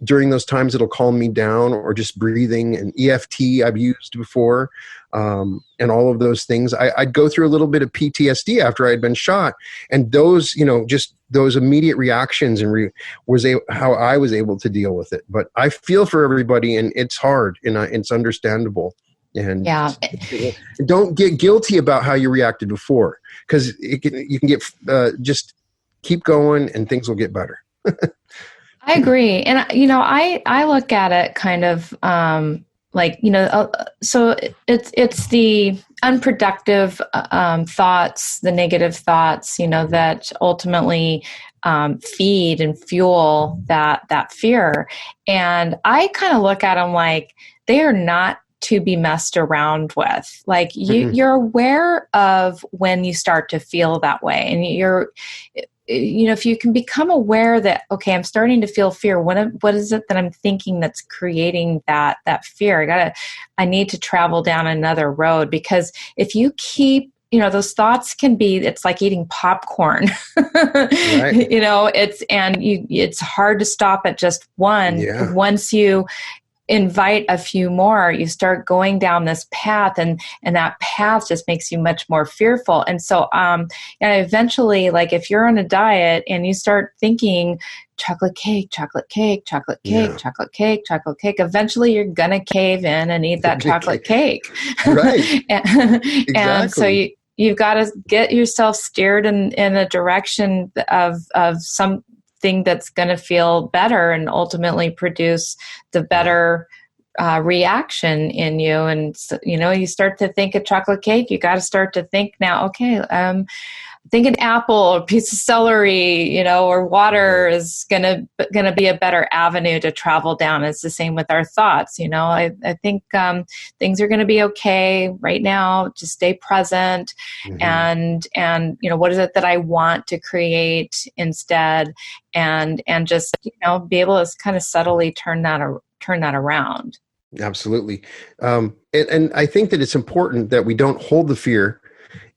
During those times, it'll calm me down, or just breathing, and EFT I've used before. And all of those things. I'd go through a little bit of PTSD after I had been shot, and those, just those immediate reactions and how I was able to deal with it. But I feel for everybody, and it's hard, and it's understandable. And don't get guilty about how you reacted before, because you can get just keep going, and things will get better. I agree, and I look at it kind of. So it's the unproductive thoughts, the negative thoughts, that ultimately feed and fuel that fear. And I kind of look at them like they are not to be messed around with. Like you're aware of when you start to feel that way, and if you can become aware that, okay, I'm starting to feel fear. What is it that I'm thinking that's creating that fear? I need to travel down another road, because if you keep, those thoughts can be, it's like eating popcorn, right. It's hard to stop at just one. Yeah. Once you invite a few more, you start going down this path, and that path just makes you much more fearful. And so, and eventually, like if you're on a diet and you start thinking chocolate cake, eventually you're going to cave in and eat that chocolate cake. Right. Exactly. And so you've got to get yourself steered in a direction of something that's going to feel better and ultimately produce the better reaction in you. And, you start to think of chocolate cake, you got to start to think now, okay, think an apple or piece of celery, or water is gonna be a better avenue to travel down. It's the same with our thoughts. I think things are going to be okay right now. Just stay present, and what is it that I want to create instead, and just be able to kind of subtly turn that around. Absolutely, and I think that it's important that we don't hold the fear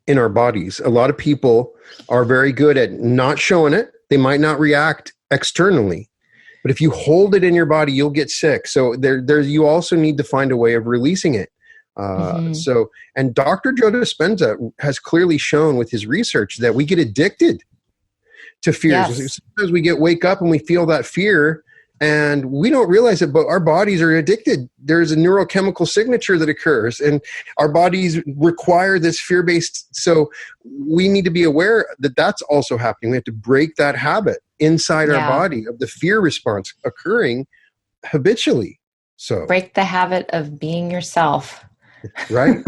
in our bodies. A lot of people are very good at not showing it. They might not react externally, but if you hold it in your body, you'll get sick. So you also need to find a way of releasing it. And Dr. Joe Dispenza has clearly shown with his research that we get addicted to fears. Yes. Sometimes we wake up and we feel that fear, and we don't realize it, but our bodies are addicted. There's a neurochemical signature that occurs, and our bodies require this fear-based. So we need to be aware that that's also happening. We have to break that habit inside our body of the fear response occurring habitually. So break the habit of being yourself. Right.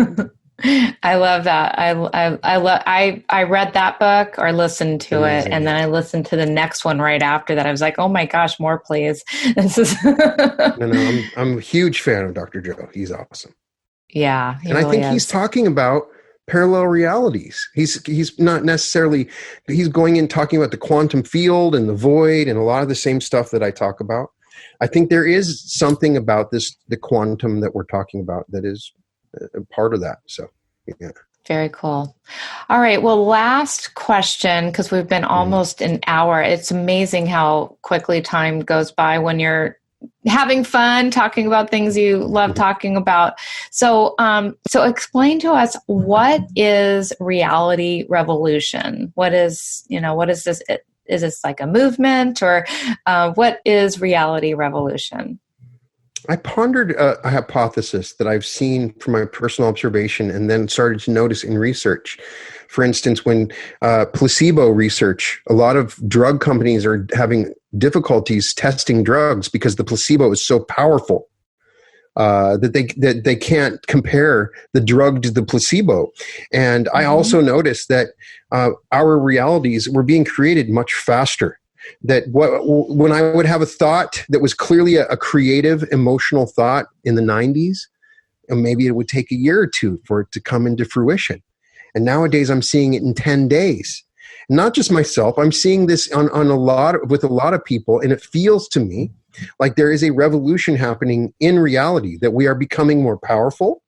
I love that. I read that book or listened to it, and then I listened to the next one right after that. I was like, oh my gosh, more please. No, I'm a huge fan of Dr. Joe. He's awesome. Yeah. And I think he's talking about parallel realities. He's not necessarily, he's going in talking about the quantum field and the void and a lot of the same stuff that I talk about. I think there is something about the quantum that we're talking about that is a part of that. So, yeah. Very cool. All right. Well, last question, because we've been almost an hour. It's amazing how quickly time goes by when you're having fun talking about things you love talking about. So, explain to us, what is reality revolution? What is this? Is this like a movement, or what is reality revolution? I pondered a hypothesis that I've seen from my personal observation and then started to notice in research. For instance, when placebo research, a lot of drug companies are having difficulties testing drugs because the placebo is so powerful that they can't compare the drug to the placebo. And I also noticed that our realities were being created much faster. That when I would have a thought that was clearly a creative, emotional thought in the 90s, and maybe it would take a year or two for it to come into fruition. And nowadays I'm seeing it in 10 days. Not just myself, I'm seeing this with a lot of people, and it feels to me like there is a revolution happening in reality, that we are becoming more powerful.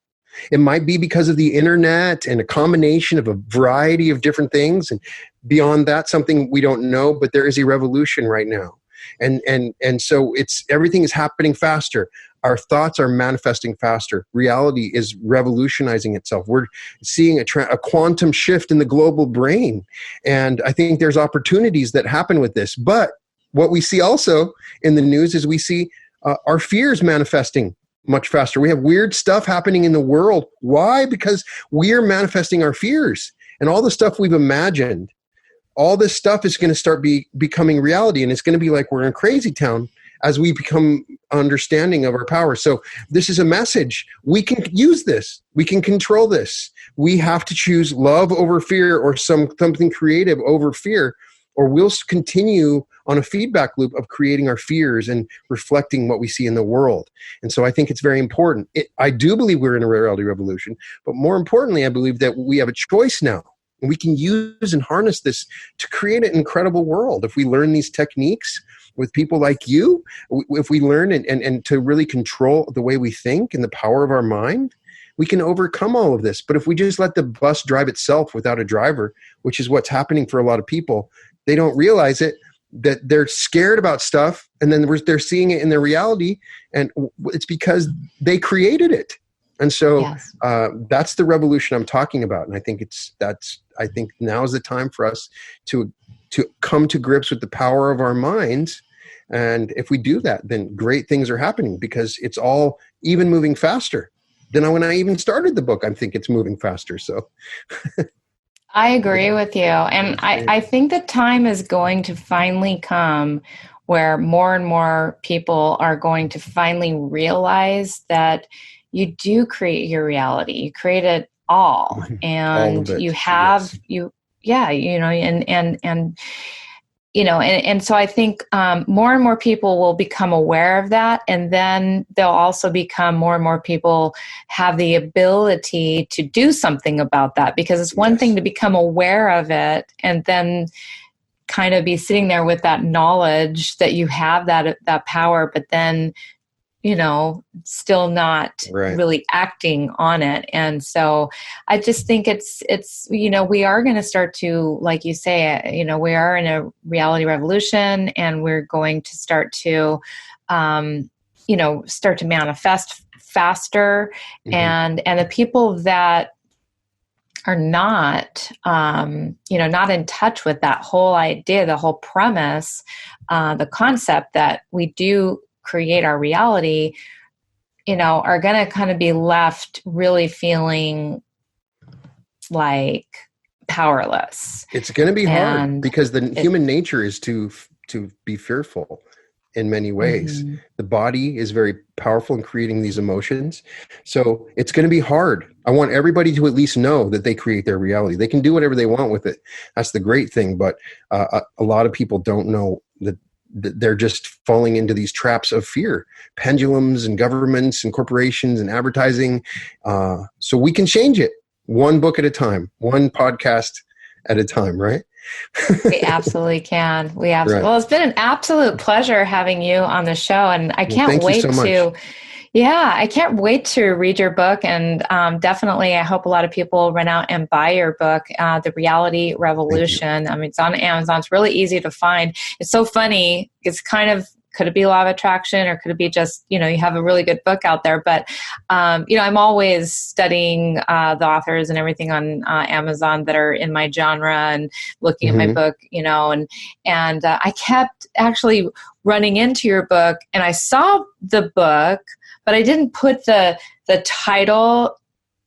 It might be because of the internet and a combination of a variety of different things. And beyond that, something we don't know, but there is a revolution right now. And so everything is happening faster. Our thoughts are manifesting faster. Reality is revolutionizing itself. We're seeing a quantum shift in the global brain. And I think there's opportunities that happen with this. But what we see also in the news is we see our fears manifesting much faster. We have weird stuff happening in the world. Why? Because we are manifesting our fears, and all the stuff we've imagined. All this stuff is going to start becoming reality, and it's going to be like we're in crazy town as we become understanding of our power. So this is a message. We can use this. We can control this. We have to choose love over fear, or something creative over fear, or we'll continue on a feedback loop of creating our fears and reflecting what we see in the world. And so I think it's very important. I do believe we're in a reality revolution, but more importantly, I believe that we have a choice now. And we can use and harness this to create an incredible world. If we learn these techniques with people like you, if we learn and to really control the way we think and the power of our mind, we can overcome all of this. But if we just let the bus drive itself without a driver, which is what's happening for a lot of people, they don't realize it, that they're scared about stuff, and then they're seeing it in their reality, and it's because they created it. And so that's the revolution I'm talking about. And I think I think now is the time for us to come to grips with the power of our minds. And if we do that, then great things are happening, because it's all even moving faster than when I even started the book. I think it's moving faster. So I agree with you. And I think the time is going to finally come where more and more people are going to finally realize that you do create your reality. You create it all. And all of it. You have, yes. and so I think more and more people will become aware of that, and then they'll also become more and more people have the ability to do something about that, because it's one thing to become aware of it and then kind of be sitting there with that knowledge that you have that power, but then still not really acting on it. And so I just think it's we are going to start to, like you say, we are in a reality revolution, and we're going to start to manifest faster. And the people that are not not in touch with that whole idea, the whole premise, the concept that we do create our reality, are going to kind of be left really feeling like powerless. It's going to be hard, because the human nature is to be fearful in many ways. The body is very powerful in creating these emotions. So it's going to be hard. I want everybody to at least know that they create their reality. They can do whatever they want with it. That's the great thing. But a lot of people don't know that they're just falling into these traps of fear, pendulums and governments and corporations and advertising. So we can change it one book at a time, one podcast at a time, right? We absolutely can. Well, it's been an absolute pleasure having you on the show, and I can't wait to. Yeah, I can't wait to read your book, and definitely I hope a lot of people run out and buy your book, The Reality Revolution. I mean, it's on Amazon. It's really easy to find. It's so funny. It's kind of, could it be law of attraction, or could it be just, you have a really good book out there? But, I'm always studying the authors and everything on Amazon that are in my genre, and looking at my book, and I kept actually running into your book, and I saw the book, but I didn't put the title,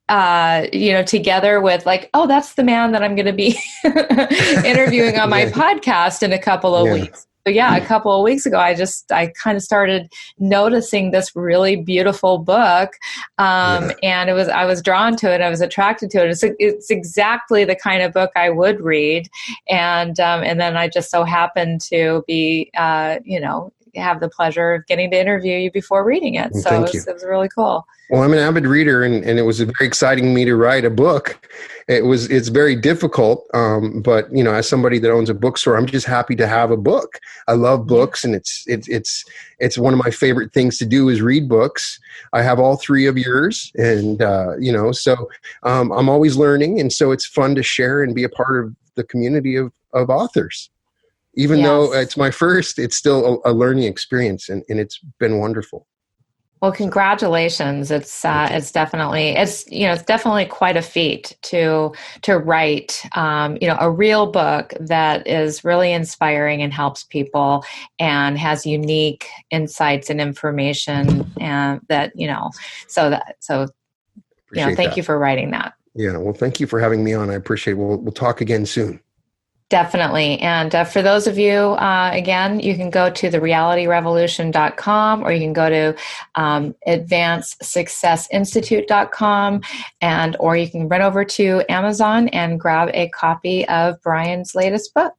together with like, oh, that's the man that I'm going to be interviewing on my podcast in a couple of weeks. So a couple of weeks ago, I kind of started noticing this really beautiful book, and I was drawn to it. I was attracted to it. It's exactly the kind of book I would read, and then I just so happened to be, have the pleasure of getting to interview you before reading it. So it was really cool. Well, I'm an avid reader, and it was very exciting to me to write a book. It's very difficult, but as somebody that owns a bookstore, I'm just happy to have a book. I love books, and it's one of my favorite things to do is read books. I have all three of yours, and so I'm always learning, and so it's fun to share and be a part of the community of authors. Even though it's my first, it's still a learning experience, and it's been wonderful. Well, congratulations. It's definitely quite a feat to write, a real book that is really inspiring and helps people and has unique insights and information, and thank you for writing that. Yeah. Well, thank you for having me on. I appreciate it. We'll talk again soon. Definitely. And for those of you, again, you can go to therealityrevolution.com, or you can go to advancedsuccessinstitute.com, or you can run over to Amazon and grab a copy of Brian's latest book.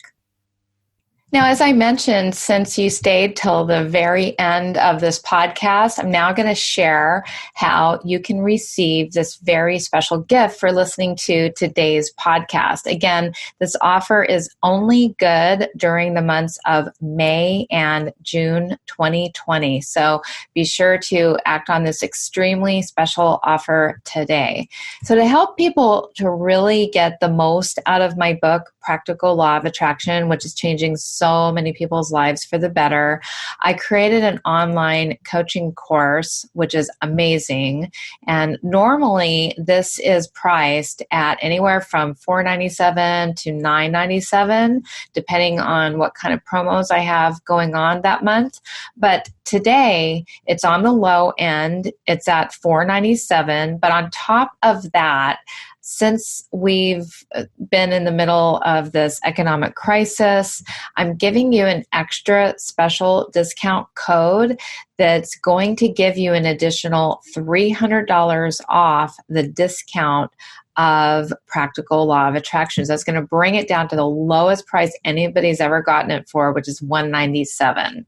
Now, as I mentioned, since you stayed till the very end of this podcast, I'm now going to share how you can receive this very special gift for listening to today's podcast. Again, this offer is only good during the months of May and June 2020. So be sure to act on this extremely special offer today. So to help people to really get the most out of my book, Practical Law of Attraction, which is changing so many people's lives for the better, I created an online coaching course, which is amazing. And normally this is priced at anywhere from $497 to $997, depending on what kind of promos I have going on that month. But today it's on the low end. It's at $497. But on top of that, since we've been in the middle of this economic crisis, I'm giving you an extra special discount code that's going to give you an additional $300 off the discount of Practical Law of Attractions. That's going to bring it down to the lowest price anybody's ever gotten it for, which is $197.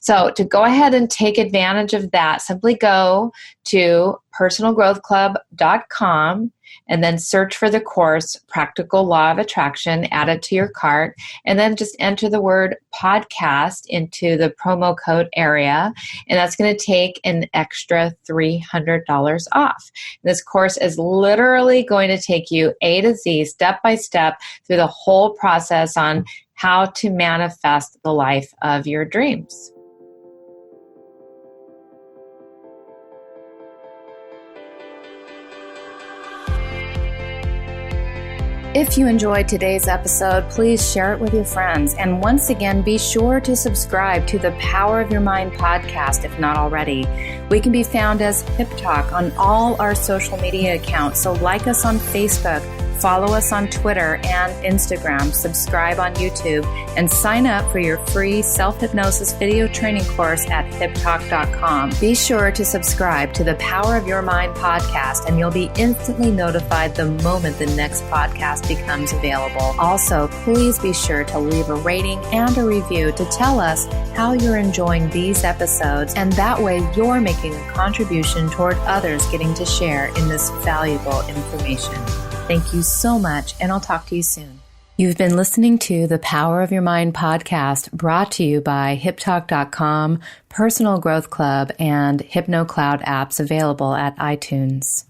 So to go ahead and take advantage of that, simply go to personalgrowthclub.com and then search for the course Practical Law of Attraction, add it to your cart, and then just enter the word podcast into the promo code area, and that's going to take an extra $300 off. This course is literally going to take you A to Z, step by step, through the whole process on how to manifest the life of your dreams. If you enjoyed today's episode, please share it with your friends. And once again, be sure to subscribe to the Power of Your Mind podcast if not already. We can be found as Hip Talk on all our social media accounts. So like us on Facebook, follow us on Twitter and Instagram, subscribe on YouTube, and sign up for your free self-hypnosis video training course at hiptalk.com. Be sure to subscribe to the Power of Your Mind podcast, and you'll be instantly notified the moment the next podcast becomes available. Also, please be sure to leave a rating and a review to tell us how you're enjoying these episodes, and that way you're making a contribution toward others getting to share in this valuable information. Thank you so much, and I'll talk to you soon. You've been listening to the Power of Your Mind podcast, brought to you by HipTalk.com, Personal Growth Club, and HypnoCloud apps available at iTunes.